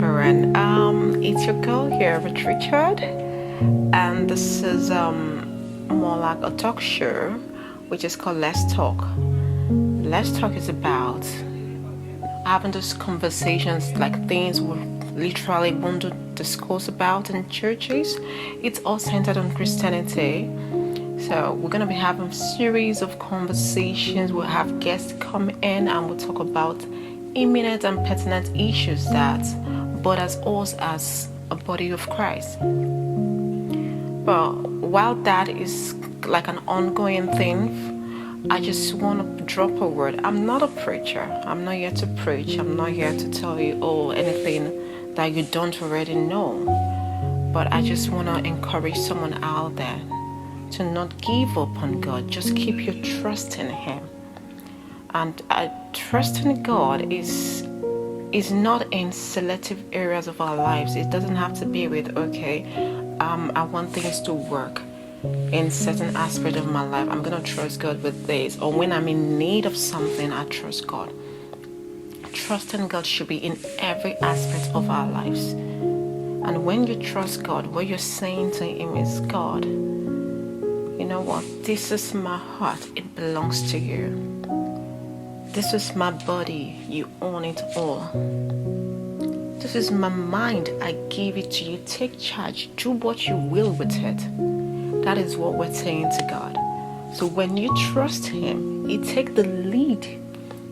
everyone. It's your girl here with Richard, and this is more like a talk show, which is called Let's Talk. Let's Talk is about having those conversations, like things we literally want to discuss about in churches. It's all centered on Christianity. So we're gonna be having a series of conversations. We'll have guests come in and we'll talk about imminent and pertinent issues that bothers us as a body of Christ. But while that is like an ongoing thing, I just want to drop a word. I'm not a preacher. I'm not here to preach. I'm not here to tell you anything that you don't already know. But I just want to encourage someone out there to not give up on God. Just keep your trust in Him. And trust in God is not in selective areas of our lives. It doesn't have to be with, I want things to work in certain aspect of my life. I'm going to trust God with this. Or when I'm in need of something, I trust God. Trust in God should be in every aspect of our lives. And when you trust God, what you're saying to Him is, God, you know what? This is my heart. It belongs to you. This is my body. You own it all. This is my mind. I give it to you. Take charge. Do what you will with it. That is what we're saying to God. So when you trust Him, He takes the lead.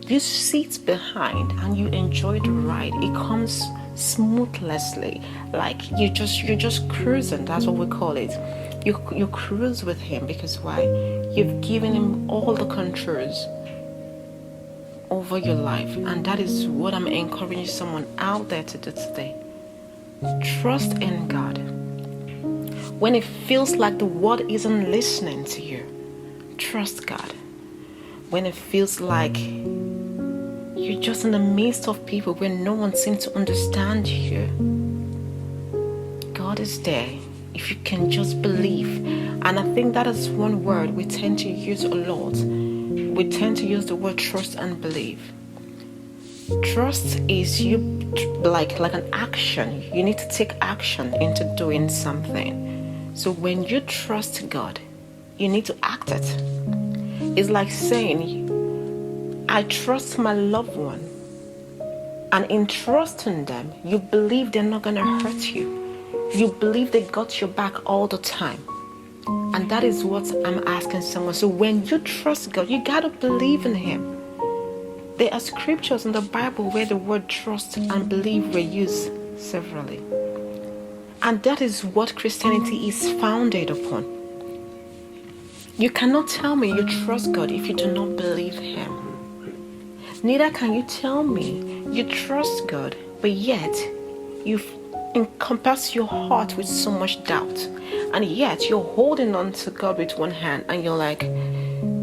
You sit behind and you enjoy the ride. It comes smoothly. Like you're just cruising. That's what we call it. You cruise with Him because why? You've given Him all the controls over your life, and that is what I'm encouraging someone out there to do today. Trust in God. When it feels like the world isn't listening to you, trust God. When it feels like you're just in the midst of people where no one seems to understand you, God is there. If you can just believe. And I think that is one word we tend to use a lot. We tend to use the word trust and believe. Trust is you like an action. You need to take action into doing something. So when you trust God, you need to act it. It's like saying, I trust my loved one. And in trusting them, you believe they're not going to hurt you. You believe they got your back all the time. And that is what I'm asking someone. So when you trust God, you got to believe in Him. There are scriptures in the Bible where the word trust and believe were used severally. And that is what Christianity is founded upon. You cannot tell me you trust God if you do not believe Him. Neither can you tell me you trust God, but yet you've encompass your heart with so much doubt, and yet you're holding on to God with one hand and you're like,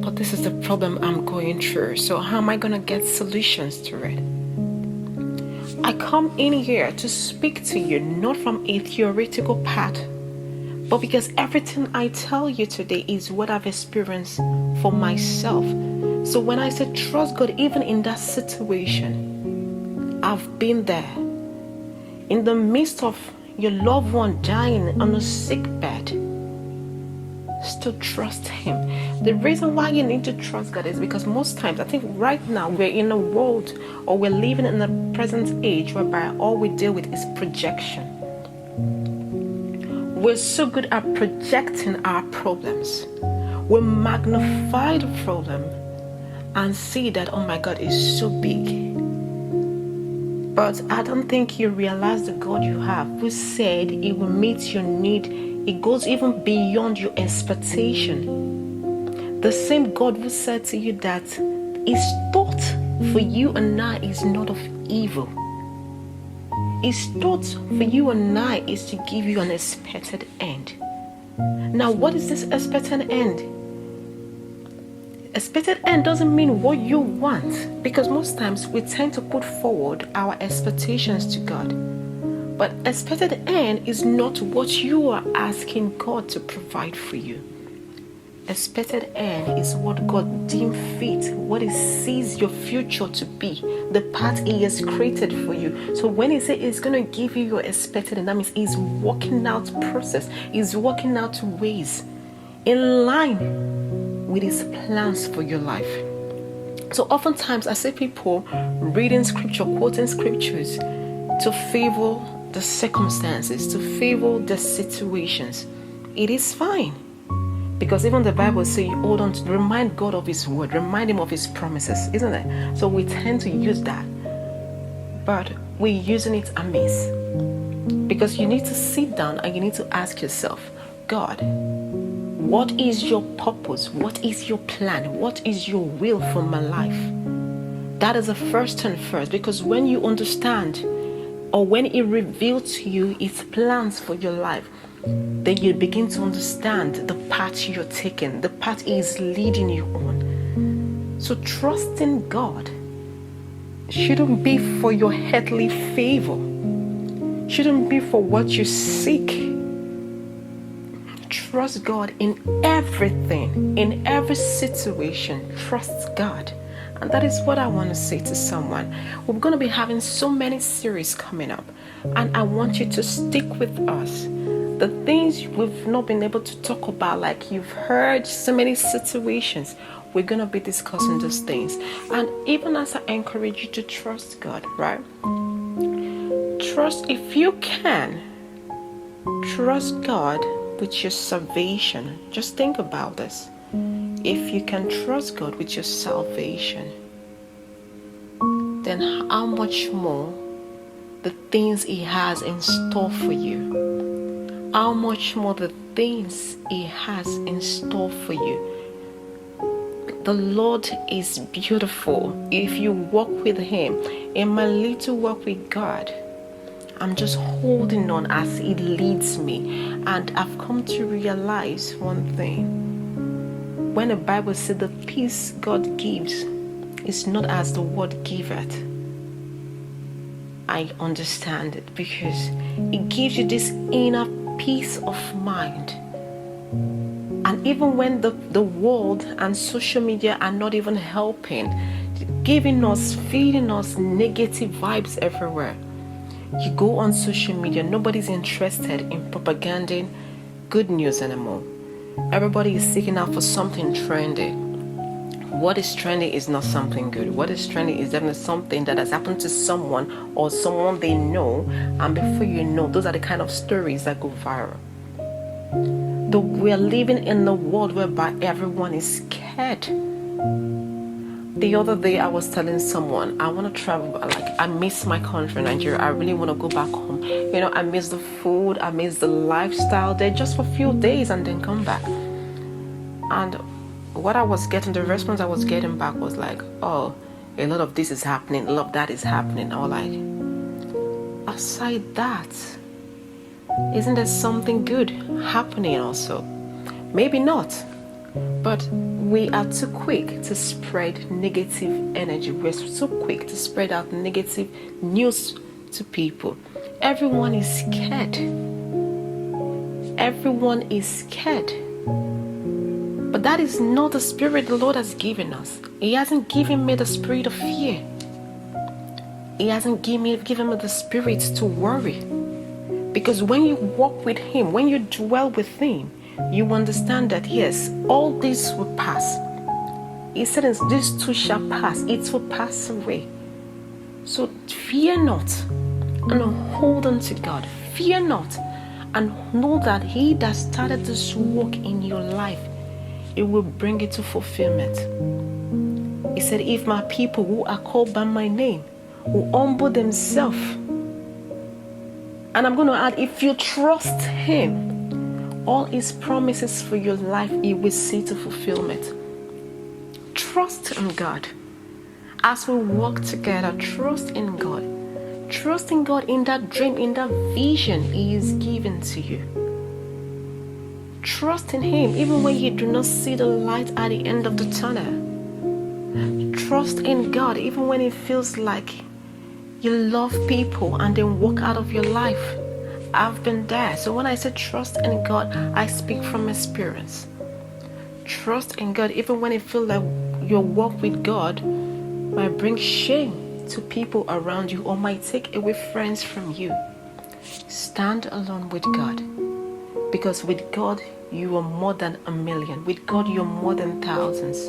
but this is the problem I'm going through, so how am I going to get solutions to it? I come in here to speak to you not from a theoretical path, but because everything I tell you today is what I've experienced for myself. So when I say trust God, even in that situation, I've been there. In the midst of your loved one dying on a sick bed, still trust Him. The reason why you need to trust God is because most times, I think right now, we're in a world, or we're living in a present age whereby all we deal with is projection. We're so good at projecting our problems. We magnify the problem and see that, oh my God, it's so big. But I don't think you realize the God you have, who said He will meet your need. It goes even beyond your expectation. The same God who said to you that His thought for you and I is not of evil. His thought for you and I is to give you an expected end. Now, what is this expected end? Expected end doesn't mean what you want, because most times we tend to put forward our expectations to God. But expected end is not what you are asking God to provide for you. Expected end is what God deemed fit, what He sees your future to be, the path He has created for you. So when He says He's going to give you your expected end, that means He's working out process, He's working out ways in line with His plans for your life. So oftentimes I see people reading scripture, quoting scriptures to favor the circumstances, to favor the situations. It is fine. Because even the Bible says, hold on to remind God of His word, remind Him of His promises, isn't it? So we tend to use that, but we're using it amiss. Because you need to sit down and you need to ask yourself, God, what is your purpose? What is your plan? What is your will for my life? That is the first and first, because when you understand, or when He reveals to you His plans for your life, then you begin to understand the path you're taking, the path He is leading you on. So trusting God shouldn't be for your earthly favor, shouldn't be for what you seek. Trust God in everything, in every situation. Trust God. And that is what I want to say to someone. We're going to be having so many series coming up, and I want you to stick with us. The things we've not been able to talk about, like you've heard so many situations, we're going to be discussing those things. And even as I encourage you to trust God, right? Trust, if you can, trust God with your salvation. Just think about this. If you can trust God with your salvation, then how much more the things He has in store for you? How much more the things He has in store for you? The Lord is beautiful. If you walk with Him, in my little walk with God, I'm just holding on as He leads me. And I've come to realize one thing. When the Bible said the peace God gives is not as the world giveth, I understand it, because it gives you this inner peace of mind. And even when the world and social media are not even helping, giving us, feeding us negative vibes everywhere, you go on social media, nobody's interested in propagating good news anymore. Everybody is seeking out for something trendy. What is trendy is not something good. What is trendy is definitely something that has happened to someone or someone they know, and before you know, those are the kind of stories that go viral. We're living in a world whereby everyone is scared. The other day I was telling someone, I want to travel, like I miss my country, Nigeria. I really want to go back home. You know, I miss the food, I miss the lifestyle there, just for a few days and then come back. And what I was getting, the response I was getting back was like, oh, a lot of this is happening, a lot of that is happening. I was like, aside that, isn't there something good happening also? Maybe not, but we are too quick to spread negative energy. We're so quick to spread out negative news to people. Everyone is scared. Everyone is scared. But that is not the spirit the Lord has given us. He hasn't given me the spirit of fear. He hasn't given me the spirit to worry. Because when you walk with Him, when you dwell with Him, you understand that yes, all this will pass. He said, this too shall pass. It will pass away. So fear not, and hold on to God. Fear not, and know that He that started this work in your life, it will bring it to fulfillment. He said, if my people who are called by my name will humble themselves, and I'm going to add, if you trust Him, all His promises for your life, He will see to fulfillment. Trust in God. As we walk together, trust in God. Trust in God in that dream, in that vision He is giving to you. Trust in Him even when you do not see the light at the end of the tunnel. Trust in God even when it feels like you love people and then walk out of your life. I've been there. So when I say trust in God, I speak from experience. Trust in God even when it feels like your walk with God might bring shame to people around you or might take away friends from you. Stand alone with God, because with God you are more than a million. With God you are more than thousands.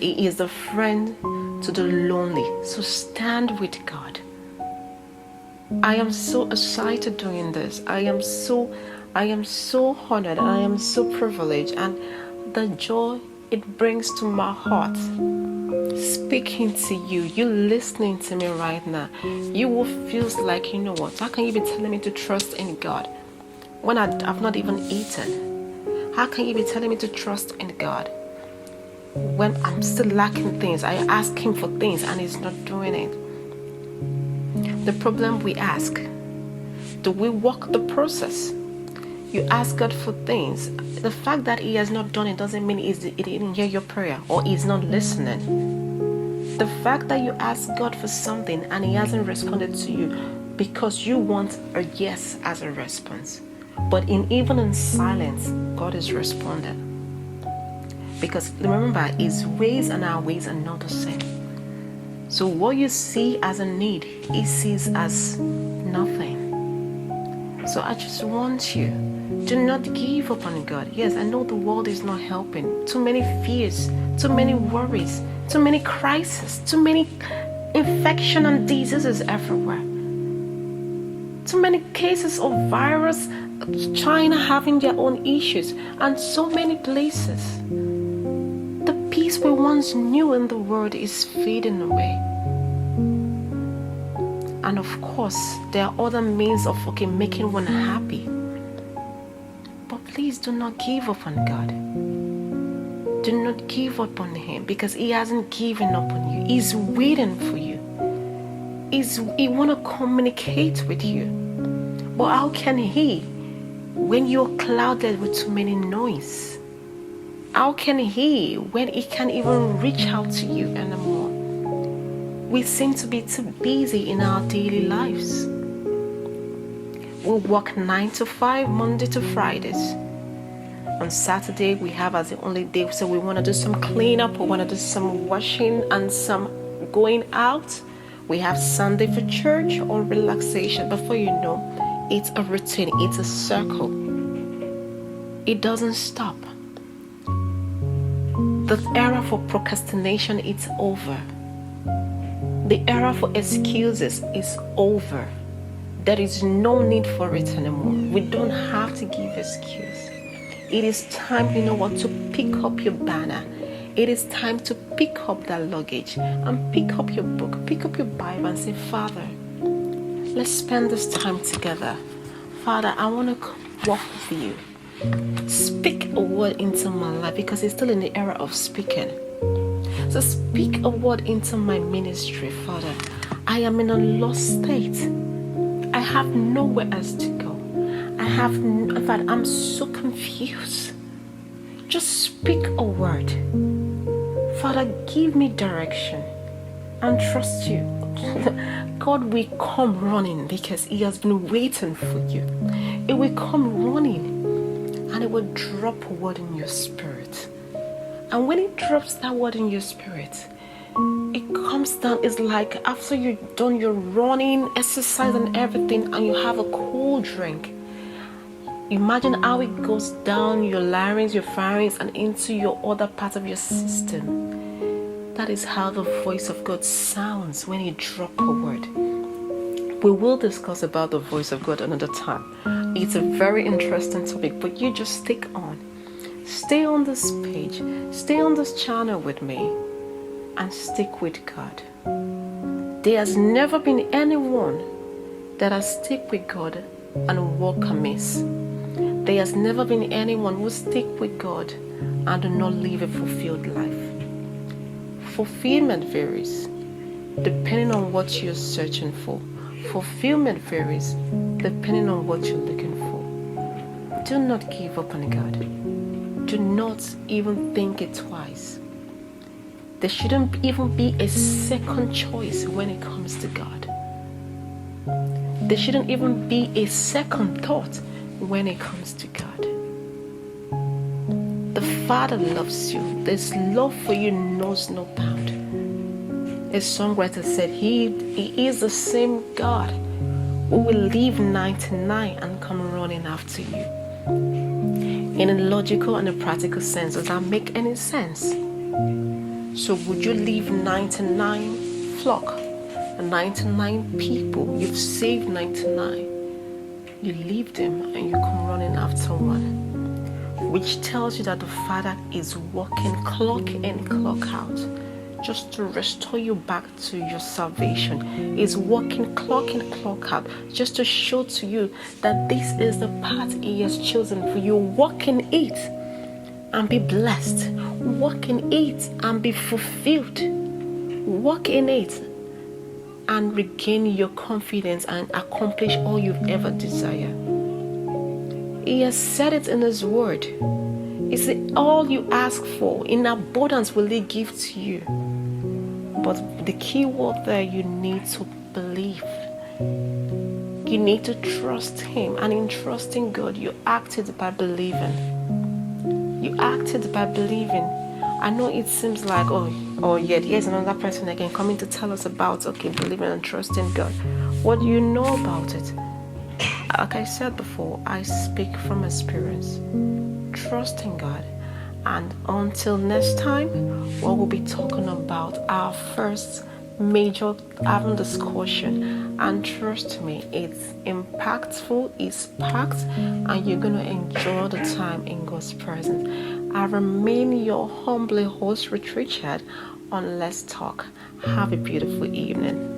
He is a friend to the lonely. So stand with God. I am so excited doing this. I am so honored, and I am so privileged, and the joy it brings to my heart speaking to you, you listening to me right now. You will feel like, you know what, how can you be telling me to trust in God when I've not even eaten? How can you be telling me to trust in God when I'm still lacking things? I ask Him for things and He's not doing it. The problem we ask, do we walk the process? You ask God for things. The fact that He has not done it doesn't mean He didn't hear your prayer or He's not listening. The fact that you ask God for something and He hasn't responded to you because you want a yes as a response. But even in silence, God is responding. Because remember, His ways and our ways are not the same. So what you see as a need, He sees as nothing. So I just want you, do not give up on God. Yes, I know the world is not helping. Too many fears, too many worries, too many crises, too many infection and diseases everywhere. Too many cases of virus, China having their own issues, and so many places. The peace we once knew in the world is fading away. And of course, there are other means of making one happy. But please do not give up on God. Do not give up on Him, because He hasn't given up on you. He's waiting for you. He want to communicate with you. But how can He when you're clouded with too many noise? How can He when He can't even reach out to you anymore? We seem to be too busy in our daily lives. We work 9 to 5, Monday to Fridays. On Saturday, we have as the only day, so we want to do some cleanup, we want to do some washing and some going out. We have Sunday for church or relaxation. Before you know, it's a routine, it's a circle. It doesn't stop. The era for procrastination is over. The era for excuses is over. There is no need for it anymore. We don't have to give excuse. It is time, you know what, to pick up your banner. It is time to pick up that luggage and pick up your book, pick up your Bible and say, Father, let's spend this time together. Father, I want to walk with you. Speak a word into my life, because it's still in the era of speaking. So speak a word into my ministry, Father. I am in a lost state. I have nowhere else to go. In fact, I'm so confused. Just speak a word. Father, give me direction and trust you. God will come running, because He has been waiting for you. It will come running and it will drop a word in your spirit. And when it drops that word in your spirit, it comes down. It's like after you've done your running, exercise and everything, and you have a cool drink. Imagine how it goes down your larynx, your pharynx, and into your other parts of your system. That is how the voice of God sounds when He drops a word. We will discuss about the voice of God another time. It's a very interesting topic, but you just stick on. Stay on this page, stay on this channel with me, and stick with God. There has never been anyone that has stuck with God and walk amiss. There has never been anyone who stick with God and do not live a fulfilled life. Fulfillment varies depending on what you're searching for. Fulfillment varies depending on what you're looking for. Do not give up on God. Do not even think it twice. There shouldn't even be a second choice when it comes to God. There shouldn't even be a second thought when it comes to God. The Father loves you. This love for you knows no bound. A songwriter said, He is the same God who will leave 99 and come running after you. In a logical and a practical sense, does that make any sense? So would you leave 99 flock, 99 people? You've saved 99. You leave them and you come running after one. Which tells you that the Father is working clock in, clock out, just to restore you back to your salvation. Is working clock in, clock out, just to show to you that this is the path He has chosen for you. Walk in it and be blessed. Walk in it and be fulfilled. Walk in it and regain your confidence and accomplish all you've ever desired. He has said it in His word. He said, all you ask for in abundance will He give to you. But the key word there, you need to believe. You need to trust Him. And in trusting God, you acted by believing. You acted by believing. I know it seems like, here's another person again coming to tell us about, believing and trusting God. What do you know about it? Like I said before, I speak from experience. Trusting God. And until next time, we'll be talking about our first major having discussion. And trust me, it's impactful, it's packed, and you're going to enjoy the time in God's presence. I remain your humble host, Ruth Richard, on Let's Talk. Have a beautiful evening.